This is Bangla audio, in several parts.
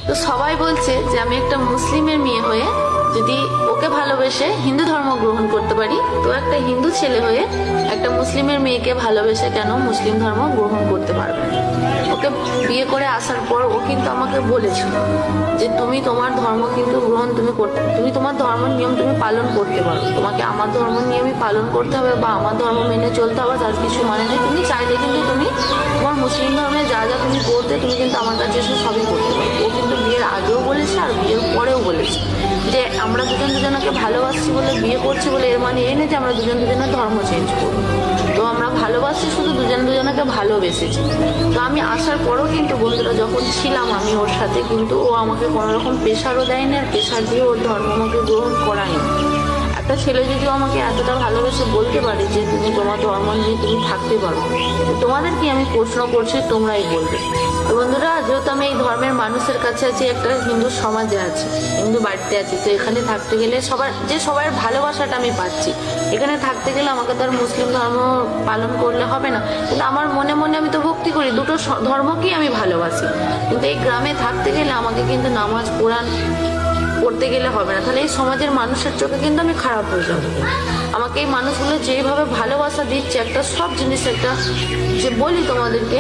তো সবাই বলছে যে আমি একটা মুসলিমের মেয়ে হয়ে যদি ওকে ভালোবেসে হিন্দু ধর্ম গ্রহণ করতে পারি, তো একটা হিন্দু ছেলে হয়ে একটা মুসলিমের মেয়েকে ভালোবেসে কেন মুসলিম ধর্ম গ্রহণ করতে পারবে না। ওকে বিয়ে করে আসার পর ও কিন্তু আমাকে বলেছিল যে তুমি তোমার ধর্ম কিন্তু গ্রহণ তুমি তোমার ধর্ম নিয়ম তুমি পালন করতে পারো, তোমাকে আমার ধর্ম নিয়মই পালন করতে হবে বা আমার ধর্ম মেনে চলতে হবে তার কিছু মানে নেই। তুমি চাইলে কিন্তু তুমি তোমার মুসলিম ধর্মে যা যা তুমি করতে তুমি কিন্তু আমার কাছে এসে সবই করতে পারো। ও কিন্তু বিয়ের আগেও বলেছে আর বিয়ের পরেও বলেছে যে আমরা দুজন দুজনকে ভালোবাসছি বলে বিয়ে করছি বলে এর মানে এই না যে আমরা দুজন দুজনের ধর্ম চেঞ্জ করবো। তো আমরা ভালোবাসছি শুধু দুজন দুজনকে ভালোবেসেছি। তো আমি আসার পরও কিন্তু বন্ধুরা যখন ছিলাম আমি ওর সাথে, কিন্তু ও আমাকে কোনো রকম প্রেশারও দেয়নি আর প্রেশার দিয়ে ওর ধর্ম আমাকে গ্রহণ করায়নি। একটা ছেলে যদিও আমাকে এতটা ভালোবেসে বলতে পারে যে তুমি তোমার ধর্ম নিয়ে তুমি থাকতে পারো, তোমাদের কি আমি প্রশ্ন করছি তোমরাই বলবে। তো বন্ধুরা যেহেতু আমি এই ধর্মের মানুষের কাছে আছি, একটা হিন্দু সমাজে আছি, হিন্দু বাড়িতে আছি, তো এখানে থাকতে গেলে সবার ভালোবাসাটা আমি পাচ্ছি। এখানে থাকতে গেলে আমাকে তার মুসলিম ধর্ম পালন করলে হবে না, কিন্তু আমার মনে মনে আমি তো ভক্তি করি, দুটো ধর্মকেই আমি ভালোবাসি। কিন্তু এই গ্রামে থাকতে গেলে আমাকে কিন্তু নামাজ কোরআন পড়তে গেলে হবে না, তাহলে এই সমাজের মানুষের চোখে কিন্তু আমি খারাপ হয়ে যাবো। আমাকে এই মানুষগুলো যেভাবে ভালোবাসা দিচ্ছে, একটা সব জিনিস একটা যে বলি তোমাদেরকে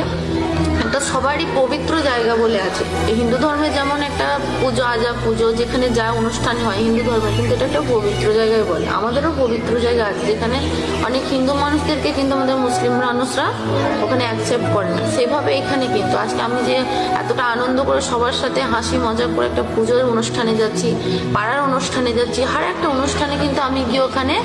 একটা সবারই পবিত্র জায়গা বলে আছে। এই হিন্দু ধর্মে যেমন একটা পুজো আজা পুজো যেখানে যা অনুষ্ঠান হয় হিন্দু ধর্মে, কিন্তু এটা একটা পবিত্র জায়গায় বলে। আমাদেরও পবিত্র জায়গা আছে যেখানে অনেক হিন্দু মানুষদেরকে কিন্তু আমাদের মুসলিম মানুষরা ওখানে অ্যাকসেপ্ট করে না। সেভাবে এখানে কিন্তু আজকে আমি যে এতটা আনন্দ করে সবার সাথে হাসি মজা করে একটা পুজোর অনুষ্ঠানে যাচ্ছি, পাড়ার অনুষ্ঠানে যাচ্ছি, হার একটা অনুষ্ঠানে কিন্তু আমি গিয়ে ওখানে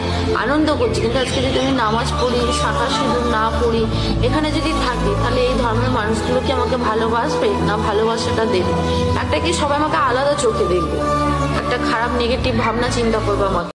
আনন্দ করছি। কিন্তু আজকে যদি আমি নামাজ পড়ি, শাখা সিঁদুর না পড়ি, এখানে যদি থাকি, তাহলে এই ধর্মের মানুষগুলো কি আমাকে ভালোবাসবে না ভালোবাসাটা দেবে? একটা কি সবাই আমাকে আলাদা চোখে দেখবে, একটা খারাপ নেগেটিভ ভাবনা চিন্তা করবে আমাকে।